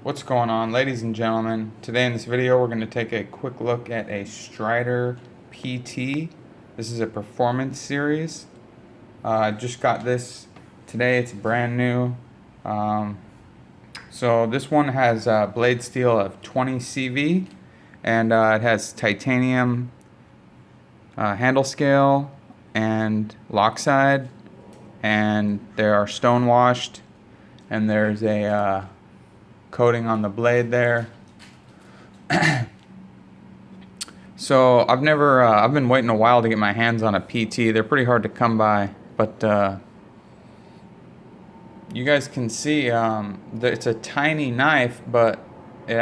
What's going on, ladies and gentlemen? Today in this video we're going to take a quick look at a Strider PT. This is a performance series. I just got this today. It's brand new. So this one has blade steel of 20 CV, and it has titanium handle scale and lock side, and they are stone washed, and there's a coating on the blade there. So I've been waiting a while to get my hands on a PT. They're pretty hard to come by, but you guys can see it's a tiny knife, but it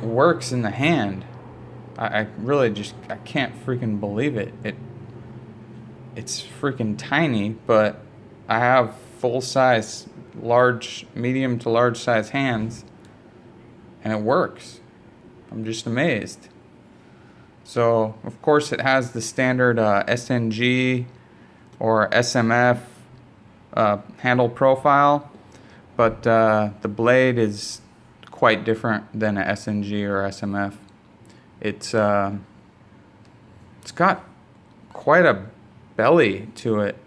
works in the hand. I really I can't freaking believe it. It's freaking tiny, but I have full size, medium to large size hands, and it works. I'm just amazed. So of course it has the standard SNG or SMF handle profile, but the blade is quite different than a SNG or SMF. It's got quite a belly to it,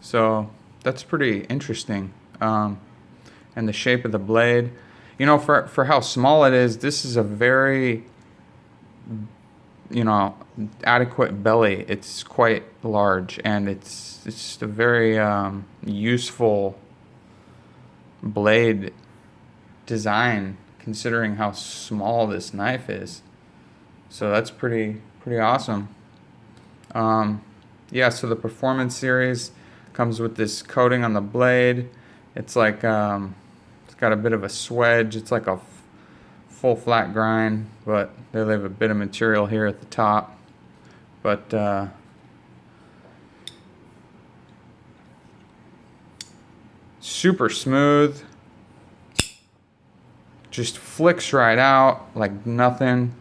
so that's pretty interesting. And the shape of the blade, you know, for how small it is, this is a very, adequate belly. It's quite large, and it's just a very useful blade design considering how small this knife is. So that's pretty awesome. Yeah, so the performance series comes with this coating on the blade. It's like it's got a bit of a swedge. It's like a full flat grind, but they leave a bit of material here at the top. But super smooth. Just flicks right out like nothing.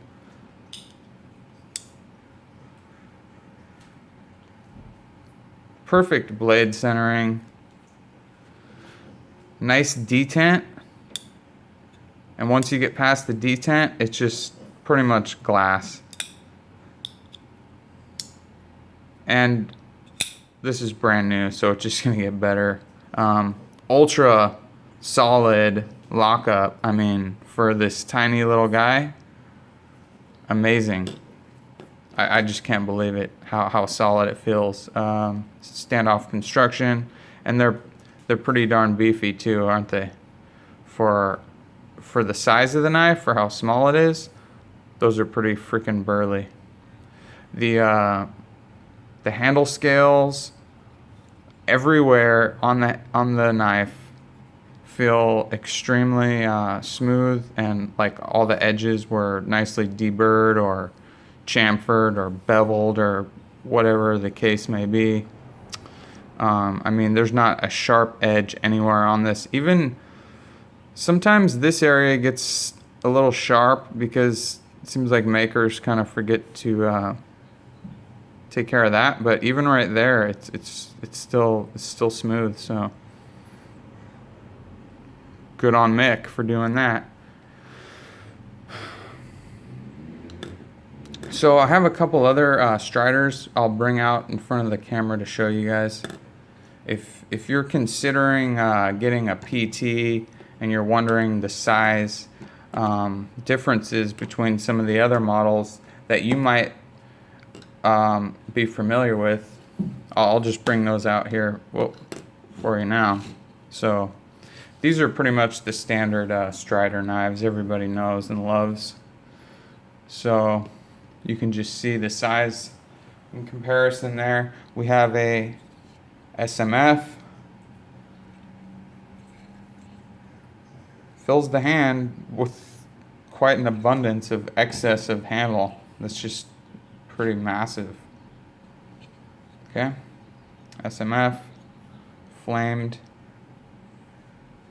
Perfect blade centering. Nice detent. And once you get past the detent, it's just pretty much glass. And this is brand new, so it's just gonna get better. Ultra solid lockup. I mean, for this tiny little guy, amazing. I just can't believe it, how solid it feels. Standoff construction, and they're pretty darn beefy too, aren't they? For the size of the knife, for how small it is, those are pretty freaking burly. The handle scales everywhere on the knife feel extremely smooth, and like all the edges were nicely deburred or chamfered or beveled or whatever the case may be. I mean, there's not a sharp edge anywhere on this. Even sometimes this area gets a little sharp because it seems like makers kind of forget to take care of that. But even right there, it's still smooth. So good on Mick for doing that. So I have a couple other Striders I'll bring out in front of the camera to show you guys. If you're considering getting a PT and you're wondering the size differences between some of the other models that you might be familiar with, I'll just bring those out here for you now. So these are pretty much the standard Strider knives everybody knows and loves. So you can just see the size in comparison there. We have a SMF. Fills the hand with quite an abundance of excess of handle. That's just pretty massive. Okay, SMF, flamed,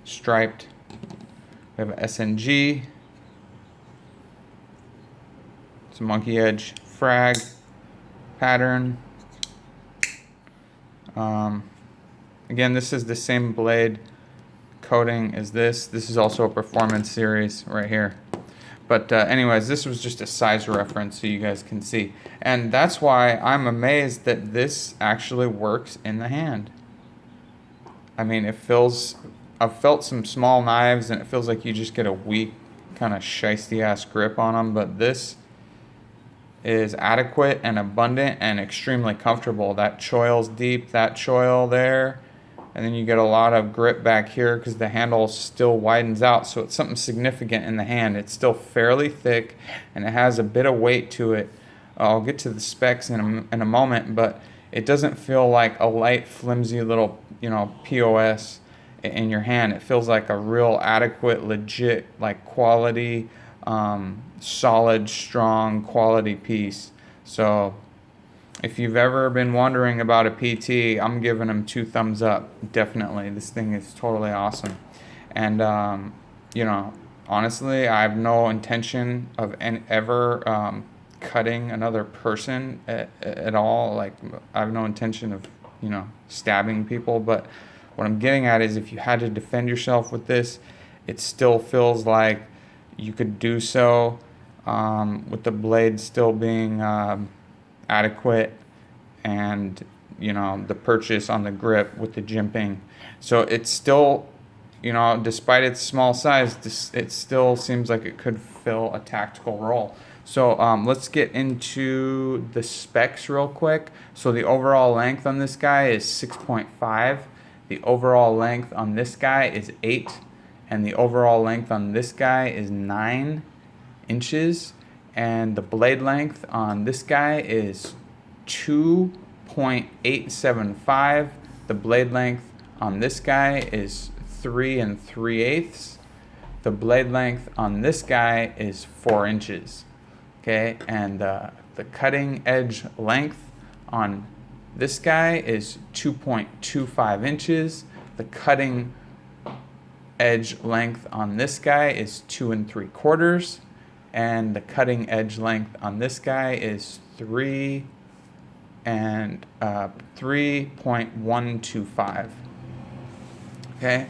striped. We have a SNG. It's a monkey edge frag pattern. Again, this is the same blade coating is this. This is also a performance series right here. But anyways, this was just a size reference so you guys can see. And that's why I'm amazed that this actually works in the hand. I mean, it feels, I've felt some small knives and it feels like you just get a weak, kind of shisty ass grip on them. But this is adequate and abundant and extremely comfortable. That choil's deep, that choil there. And then you get a lot of grip back here because the handle still widens out. So it's something significant in the hand. It's still fairly thick and it has a bit of weight to it. I'll get to the specs in a moment, but it doesn't feel like a light, flimsy little, POS in your hand. It feels like a real adequate, legit, like quality, solid, strong, quality piece. So if you've ever been wondering about a PT, I'm giving them 2 thumbs up. Definitely. This thing is totally awesome. And, honestly, I have no intention of ever cutting another person at all. Like, I have no intention of, stabbing people. But what I'm getting at is if you had to defend yourself with this, it still feels like you could do so with the blade still being adequate and the purchase on the grip with the jimping. So it's still, despite its small size, it still seems like it could fill a tactical role. So let's get into the specs real quick. So the overall length on this guy is 6.5. The overall length on this guy is 8. And the overall length on this guy is 9 inches. And the blade length on this guy is 2.875. The blade length on this guy is 3 3/8. The blade length on this guy is 4 inches. Okay, and the cutting edge length on this guy is 2.25 inches. The cutting edge length on this guy is 2 3/4. And the cutting edge length on this guy is 3.125. Okay,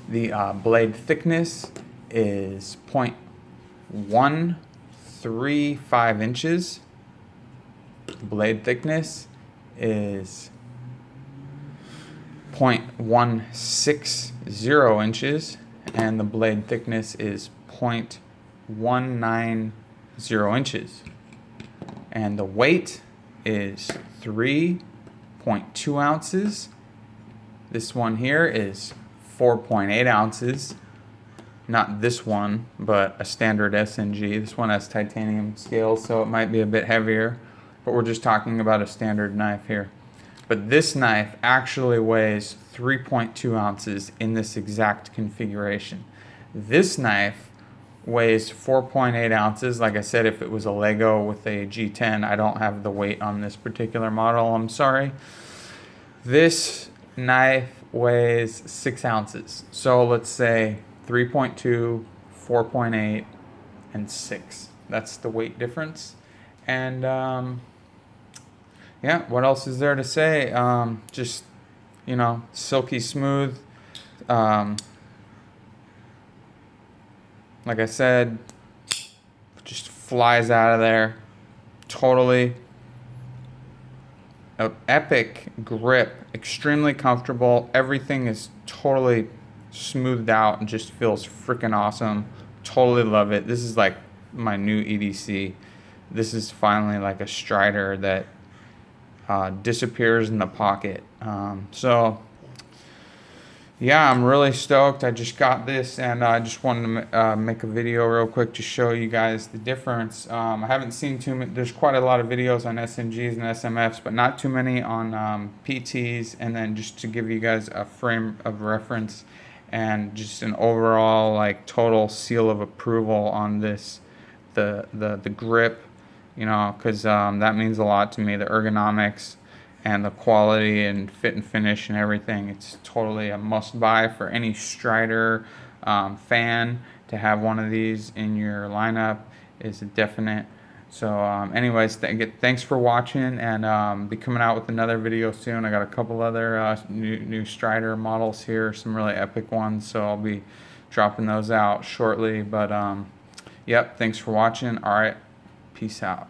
the blade thickness is 0.135 inches. Blade thickness is 0.160 inches, and the blade thickness is 0.190 inches, and the weight is 3.2 ounces. This one here is 4.8 ounces. Not this one, but a standard SNG. This one has titanium scales, so it might be a bit heavier, but we're just talking about a standard knife here. But this knife actually weighs 3.2 ounces in this exact configuration. This knife weighs 4.8 ounces. Like I said, if it was a Lego with a G10, I don't have the weight on this particular model, I'm sorry. This knife weighs 6 ounces. So let's say 3.2, 4.8, and 6. That's the weight difference. And yeah, what else is there to say? Just, silky smooth. Like I said, just flies out of there. Totally an epic grip, extremely comfortable. Everything is totally smoothed out and just feels freaking awesome. Totally love it. This is like my new EDC. This is finally like a Strider that disappears in the pocket. So yeah, I'm really stoked. I just got this, and I just wanted to make a video real quick to show you guys the difference. I haven't seen too many. There's quite a lot of videos on SNGs and SMFs, but not too many on PTs. And then just to give you guys a frame of reference and just an overall like total seal of approval on this, the grip, because that means a lot to me. The ergonomics and the quality and fit and finish and everything. It's totally a must buy for any Strider fan. To have one of these in your lineup is a definite So anyways, thanks for watching, and be coming out with another video soon. I got a couple other new Strider models here, some really epic ones, so I'll be dropping those out shortly. But yep, thanks for watching. All right, peace out.